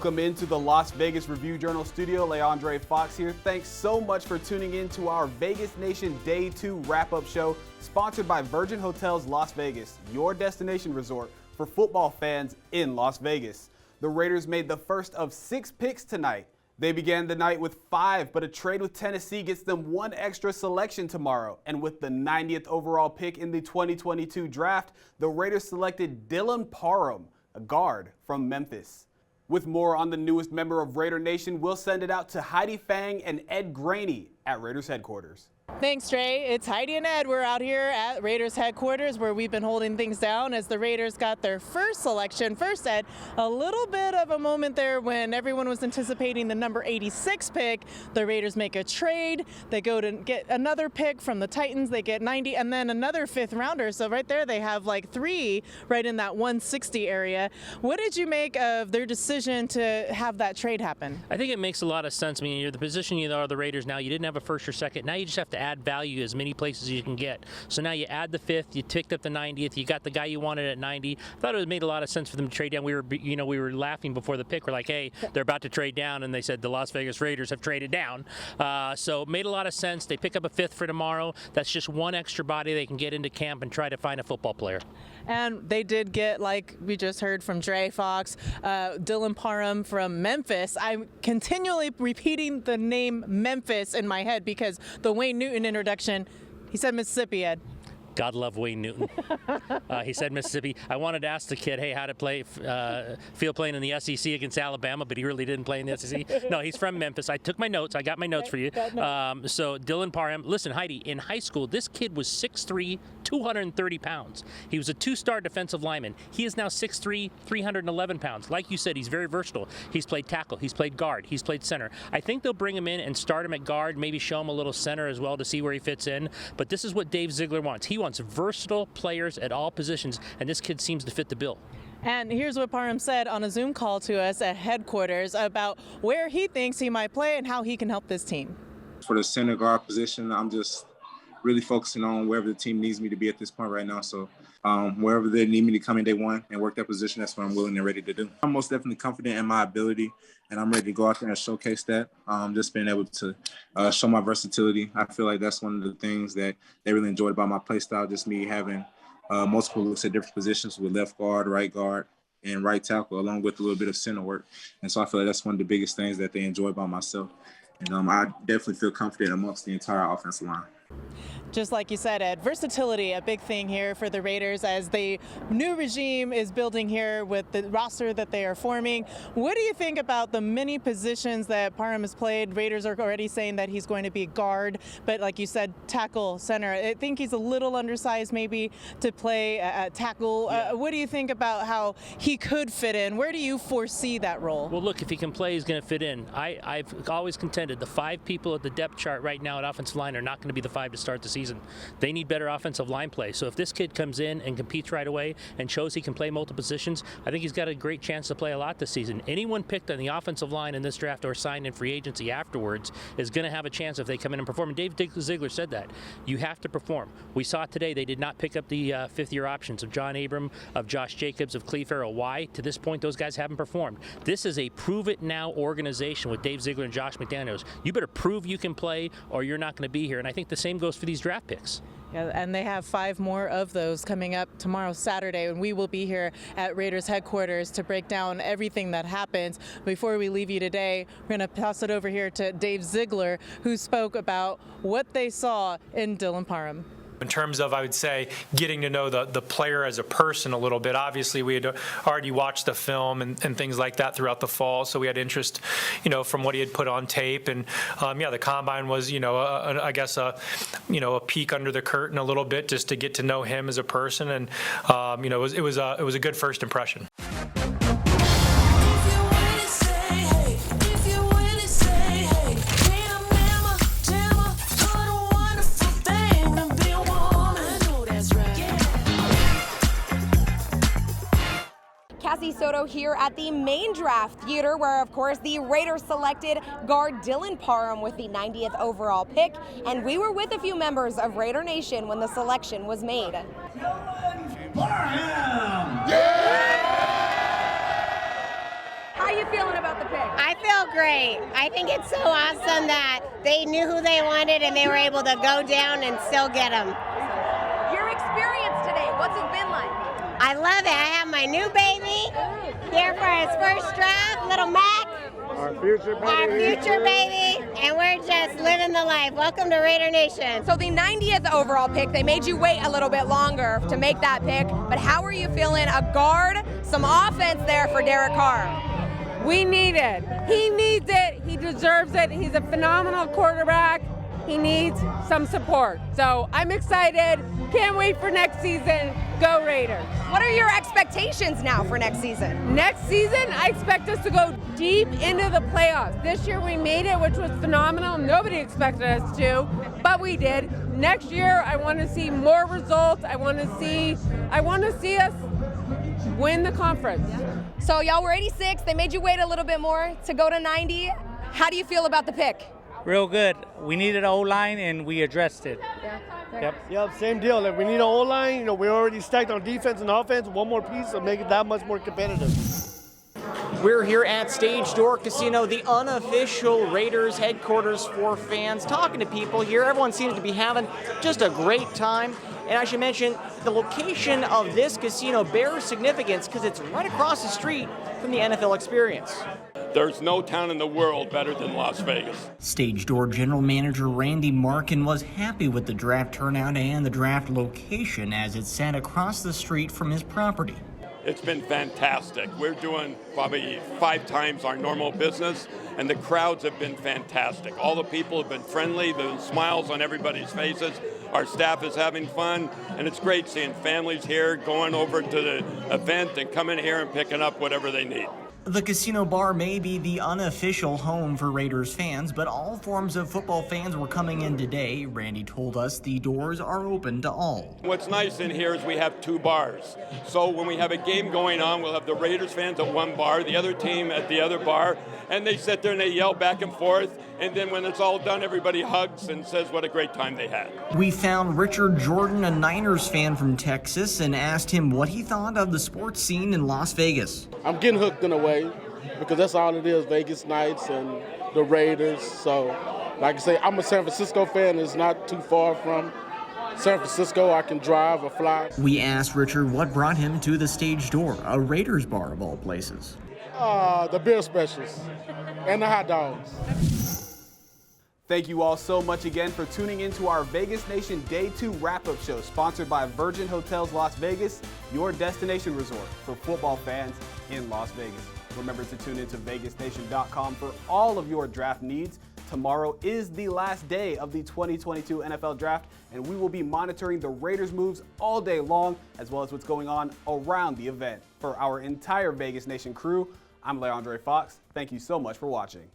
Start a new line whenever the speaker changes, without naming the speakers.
Welcome into the Las Vegas Review-Journal studio. Leandre Fox here. Thanks so much for tuning in to our Vegas Nation Day 2 wrap-up show, sponsored by Virgin Hotels Las Vegas, your destination resort for football fans in Las Vegas. The Raiders made the first of 6 picks tonight. They began the night with 5, but a trade with Tennessee gets them 1 extra selection tomorrow. And with the 90th overall pick in the 2022 draft, the Raiders selected Dylan Parham, a guard from Memphis. With more on the newest member of Raider Nation, we'll send it out to Heidi Fang and Ed Graney at Raiders headquarters.
Thanks, Trey. It's Heidi and Ed. We're out here at Raiders headquarters where we've been holding things down as the Raiders got their first selection. First, Ed, a little bit of a moment there when everyone was anticipating the number 86 pick. The Raiders make a trade. They go to get another pick from the Titans. They get 90 and then another 5th rounder. So right there they have like 3 right in that 160 area. What did you make of their decision to have that trade happen?
I think it makes a lot of sense. I mean, you're the position you are the Raiders now. You didn't have a first or second. Now you just have to add value as many places as you can get. So now you add the 5th, you ticked up the 90th, you got the guy you wanted at 90. I thought it made a lot of sense for them to trade down. We were laughing before the pick. We're like, hey, they're about to trade down, and they said the Las Vegas Raiders have traded down. So it made a lot of sense. They pick up a 5th for tomorrow. That's just 1 extra body they can get into camp and try to find a football player.
And they did get, like we just heard from Dre Fox, Dylan Parham from Memphis. I'm continually repeating the name Memphis in my head because the Wayne Newton introduction, he said Mississippi, Ed.
God love Wayne Newton. He said Mississippi. I wanted to ask the kid, hey, how to feel playing in the SEC against Alabama, but he really didn't play in the SEC. No, he's from Memphis. I took my notes. I got my notes for you. So Dylan Parham, listen, Heidi, in high school, this kid was 6'3", 230 pounds. He was a 2-star defensive lineman. He is now 6'3", 311 pounds. Like you said, he's very versatile. He's played tackle. He's played guard. He's played center. I think they'll bring him in and start him at guard, maybe show him a little center as well to see where he fits in. But this is what Dave Ziegler wants. He wants versatile players at all positions, and this kid seems to fit the bill.
And here's what Parham said on a Zoom call to us at headquarters about where he thinks he might play and how he can help this team.
For the center guard position, I'm just really focusing on wherever the team needs me to be at this point right now. So wherever they need me to come in day one and work that position, that's what I'm willing and ready to do. I'm most definitely confident in my ability, and I'm ready to go out there and showcase that. Just being able to show my versatility. I feel like that's one of the things that they really enjoyed about my play style, just me having multiple looks at different positions with left guard, right guard, and right tackle, along with a little bit of center work. And so I feel like that's one of the biggest things that they enjoy about myself. And I definitely feel confident amongst the entire offensive line.
Just like you said, Ed, versatility, a big thing here for the Raiders as the new regime is building here with the roster that they are forming. What do you think about the many positions that Parham has played? Raiders are already saying that he's going to be guard, but like you said, tackle, center. I think he's a little undersized maybe to play tackle. Yeah. What do you think about how he could fit in? Where do you foresee that role?
Well, look, if he can play, he's going to fit in. I've always contended the 5 people at the depth chart right now at offensive line are not going to be the 5 to start the season. They need better offensive line play. So if this kid comes in and competes right away and shows he can play multiple positions, I think he's got a great chance to play a lot this season. Anyone picked on the offensive line in this draft or signed in free agency afterwards is going to have a chance if they come in and perform. And Dave Ziegler said that. You have to perform. We saw today they did not pick up the 5th-year options of John Abram, of Josh Jacobs, of Cleve Farrell. Why? To this point, those guys haven't performed. This is a prove-it-now organization with Dave Ziegler and Josh McDaniels. You better prove you can play or you're not going to be here. And I think the same goes for these draft picks.
Yeah, and they have 5 more of those coming up tomorrow, Saturday, and we will be here at Raiders headquarters to break down everything that happens. Before we leave you today, we're going to pass it over here to Dave Ziegler, who spoke about what they saw in Dylan Parham.
In terms of, I would say, getting to know the player as a person a little bit. Obviously, we had already watched the film and things like that throughout the fall, so we had interest, from what he had put on tape. And the combine was, I guess a peek under the curtain a little bit just to get to know him as a person. And it was a good first impression.
Soto here at the main draft theater where, of course, the Raiders selected guard Dylan Parham with the 90th overall pick, and we were with a few members of Raider Nation when the selection was made.
Dylan Parham! Yeah!
How are you feeling about the pick?
I feel great. I think it's so awesome that they knew who they wanted and they were able to go down and still get them.
Your experience today, what's it been like?
I love it. I have my new baby here for his first draft, little Mac.
Our future
baby, and we're just living the life. Welcome to Raider Nation.
So the 90th overall pick, they made you wait a little bit longer to make that pick, but how are you feeling? A guard, some offense there for Derek Carr.
We need it. He needs it. He deserves it. He's a phenomenal quarterback. He needs some support. So I'm excited. Can't wait for next season. Go Raiders.
What are your expectations now for next season?
Next season, I expect us to go deep into the playoffs. This year we made it, which was phenomenal. Nobody expected us to, but we did. Next year, I want to see more results. I want to see us win the conference.
So y'all were 86. They made you wait a little bit more to go to 90. How do you feel about the pick?
Real good. We needed an O-line and we addressed it.
Yep, same deal. Like we need an O-line. We're already stacked on defense and offense. One more piece to make it that much more competitive.
We're here at Stage Door Casino, the unofficial Raiders headquarters for fans, talking to people here. Everyone seems to be having just a great time. And I should mention, the location of this casino bears significance because it's right across the street from the NFL Experience.
There's no town in the world better than Las Vegas.
Stage Door General Manager Randy Markin was happy with the draft turnout and the draft location as it sat across the street from his property.
It's been fantastic. We're doing probably 5 times our normal business, and the crowds have been fantastic. All the people have been friendly, the smiles on everybody's faces. Our staff is having fun, and it's great seeing families here going over to the event and coming here and picking up whatever they need.
The casino bar may be the unofficial home for Raiders fans, but all forms of football fans were coming in today. Randy told us the doors are open to all.
What's nice in here is we have 2 bars. So when we have a game going on, we'll have the Raiders fans at one bar, the other team at the other bar, and they sit there and they yell back and forth. And then when it's all done, everybody hugs and says what a great time they had.
We found Richard Jordan, a Niners fan from Texas, and asked him what he thought of the sports scene in Las Vegas.
I'm getting hooked in a way because that's all it is, Vegas nights and the Raiders. So, like I say, I'm a San Francisco fan. It's not too far from San Francisco. I can drive or fly.
We asked Richard what brought him to the Stage Door, a Raiders bar of all places.
The beer specials and the hot dogs.
Thank you all so much again for tuning in to our Vegas Nation Day 2 wrap-up show, sponsored by Virgin Hotels Las Vegas, your destination resort for football fans in Las Vegas. Remember to tune into VegasNation.com for all of your draft needs. Tomorrow is the last day of the 2022 NFL Draft, and we will be monitoring the Raiders' moves all day long, as well as what's going on around the event. For our entire Vegas Nation crew, I'm Leandre Fox. Thank you so much for watching.